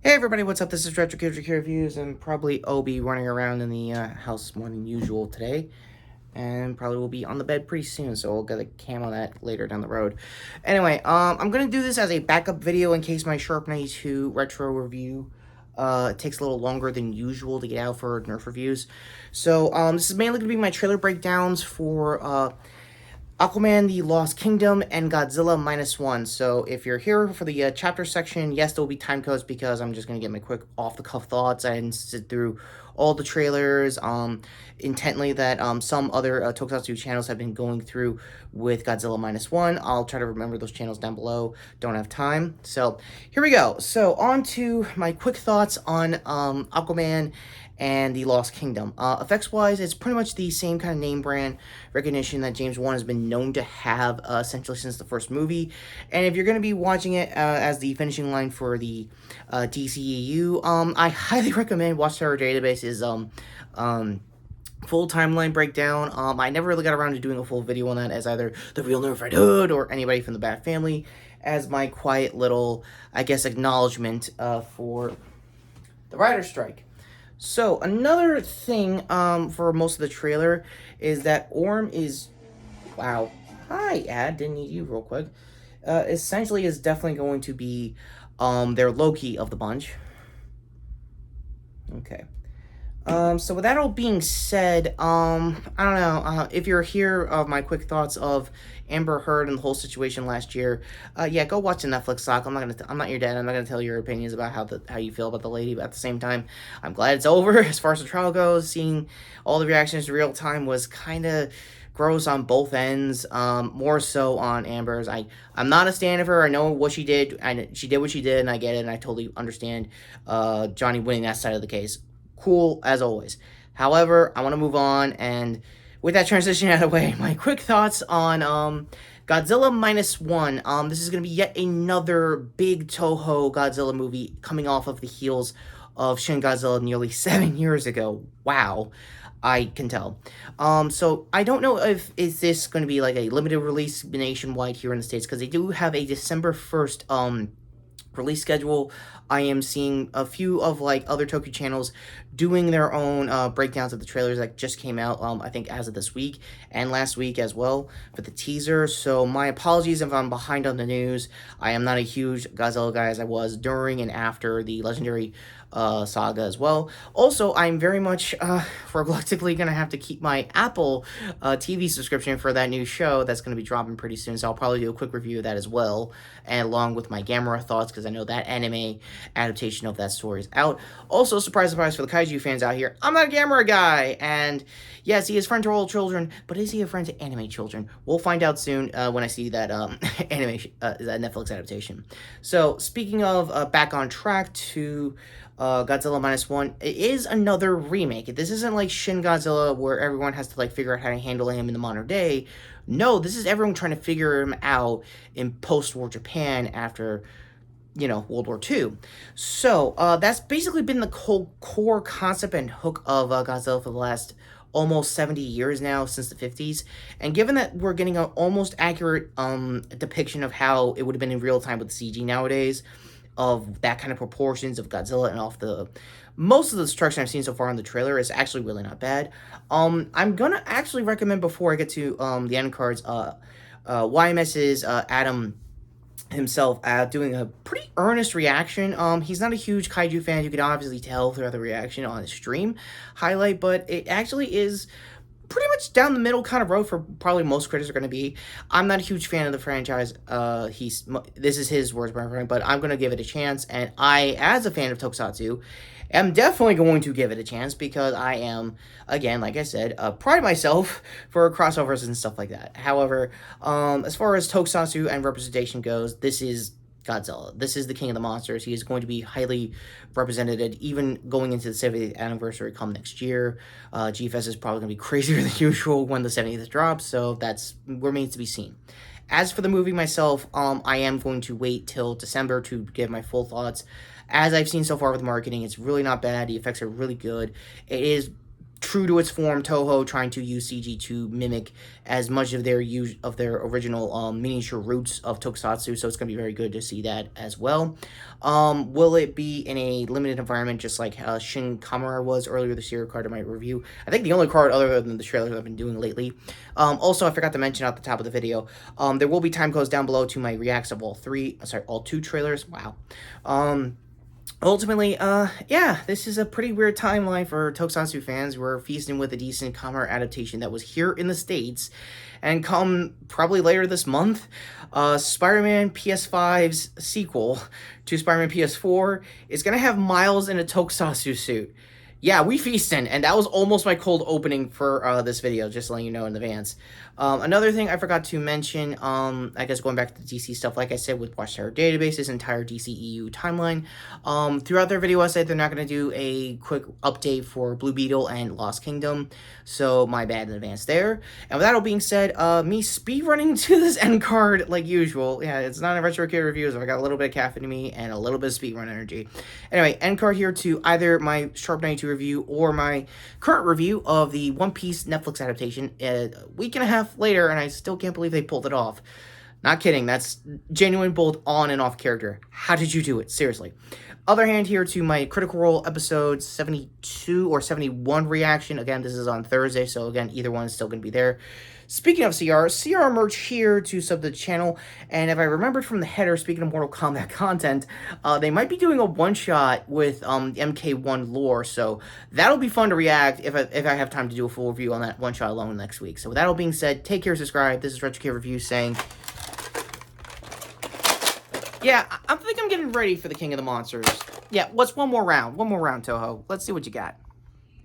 Hey everybody, what's up? This is Retrokid Reviews, and probably Obi running around in the house more than usual today, and probably will be on the bed pretty soon, so we'll get a cam on that later down the road. Anyway, I'm gonna do this as a backup video in case my Sharp 92 retro review takes a little longer than usual to get out for Nerf reviews. So this is mainly gonna be my trailer breakdowns for Aquaman, The Lost Kingdom, and Godzilla -1. So if you're here for the chapter section, yes, there will be time codes because I'm just going to get my quick off-the-cuff thoughts. I didn't sit through all the trailers intently that some other Tokusatsu channels have been going through with Godzilla -1. I'll try to remember those channels down below. Don't have time. So here we go. So on to my quick thoughts on Aquaman and The Lost Kingdom. Effects-wise, it's pretty much the same kind of name brand recognition that James Wan has been known to have essentially since the first movie. And if you're going to be watching it as the finishing line for the DCEU, I highly recommend Watch Terror Database's full timeline breakdown. I never really got around to doing a full video on that as either the real Nerf Red Hood or anybody from the Bat family as my quiet little, I guess, acknowledgement for the writer's strike. So another thing for most of the trailer is that Orm is, wow, hi Ad, didn't need you real quick. Essentially is definitely going to be their Loki of the bunch. Okay. So with that all being said, I don't know, if you're here, my quick thoughts of Amber Heard and the whole situation last year, yeah, go watch the Netflix doc. I'm not your dad. I'm not gonna tell your opinions about how you feel about the lady, but at the same time, I'm glad it's over. As far as the trial goes, seeing all the reactions in real time was kind of gross on both ends, more so on Amber's. I'm not a stan of her. I know what she did. She did what she did, and I get it, and I totally understand Johnny winning that side of the case. Cool as always. However, I want to move on, and with that transition out of the way, my quick thoughts on Godzilla -1. This is going to be yet another big Toho Godzilla movie coming off of the heels of Shin Godzilla nearly 7 years ago. Wow. I can tell. So I don't know if is this going to be like a limited release nationwide here in the States, because they do have a December 1st release schedule. I am seeing a few of like other Tokyo channels doing their own breakdowns of the trailers that just came out, I think as of this week and last week as well for the teaser. So my apologies if I'm behind on the news. I am not a huge Godzilla guy as I was during and after the Legendary saga as well. Also, I'm very much reluctantly going to have to keep my Apple TV subscription for that new show that's going to be dropping pretty soon, so I'll probably do a quick review of that as well, and along with my Gamera thoughts, because I know that anime adaptation of that story is out. Also, surprise, surprise for the kaiju fans out here, I'm not a Gamera guy, and yes, he is friend to all children, but is he a friend to anime children? We'll find out soon when I see that animation, that Netflix adaptation. So, speaking of back on track to Godzilla -1, it is another remake. This isn't like Shin Godzilla where everyone has to like figure out how to handle him in the modern day. No, this is everyone trying to figure him out in post-war Japan after, World War II. So that's basically been the core concept and hook of Godzilla for the last almost 70 years now, since the 50s. And given that we're getting an almost accurate depiction of how it would have been in real time with the CG nowadays, of that kind of proportions of Godzilla and off the most of the destruction I've seen so far in the trailer is actually really not bad. I'm gonna actually recommend, before I get to the end cards, YMS's Adam himself doing a pretty earnest reaction. He's not a huge kaiju fan, you can obviously tell throughout the reaction on his stream highlight, but it actually is pretty much down the middle kind of road for probably most critics are going to be. I'm not a huge fan of the franchise. This is his words, but I'm going to give it a chance. And I, as a fan of Tokusatsu, am definitely going to give it a chance because I am, again, like I said, pride myself for crossovers and stuff like that. However, as far as Tokusatsu and representation goes, this is Godzilla. This is the king of the monsters. He is going to be highly represented, even going into the 70th anniversary come next year. GFS is probably going to be crazier than usual when the 70th drops, so that's remains to be seen. As for the movie myself, I am going to wait till December to give my full thoughts. As I've seen so far with marketing, it's really not bad. The effects are really good. It is true to its form, Toho trying to use CG to mimic as much of their original miniature roots of Tokusatsu, so it's going to be very good to see that as well. Will it be in a limited environment just like Shin Kamara was earlier this year, card in my review? I think the only card other than the trailers I've been doing lately. Also, I forgot to mention at the top of the video, there will be time codes down below to my reacts of all two trailers. Wow. Ultimately, yeah, this is a pretty weird timeline for Tokusatsu fans. We're feasting with a decent Kamen adaptation that was here in the States, and come probably later this month, Spider-Man PS5's sequel to Spider-Man PS4 is gonna have Miles in a Tokusatsu suit. Yeah, we feasting, and that was almost my cold opening for this video, just letting you know in advance. Another thing I forgot to mention, I guess going back to the DC stuff, like I said, with Watchtower Database, this entire DCEU timeline, throughout their video essay, they're not going to do a quick update for Blue Beetle and Lost Kingdom, so my bad in advance there. And with that all being said, me speedrunning to this end card like usual. Yeah, it's not a Retrokid review, so I got a little bit of caffeine in me and a little bit of speedrun energy. Anyway, end card here to either my Sharp 92 review or my current review of the One Piece Netflix adaptation a week and a half later, and I still can't believe they pulled it off. Not kidding, that's genuine both on and off character. How did you do it? Seriously. Other hand here to my Critical Role episode 72 or 71 reaction. Again, this is on Thursday, so again, either one is still going to be there. Speaking of CR merch here to sub the channel, and if I remembered from the header, speaking of Mortal Kombat content, they might be doing a one-shot with MK1 lore, so that'll be fun to react if I have time to do a full review on that one-shot alone next week. So with that all being said, take care, subscribe. This is Retrokid Review saying, yeah, I think I'm getting ready for the King of the Monsters. Yeah, what's one more round? One more round, Toho. Let's see what you got.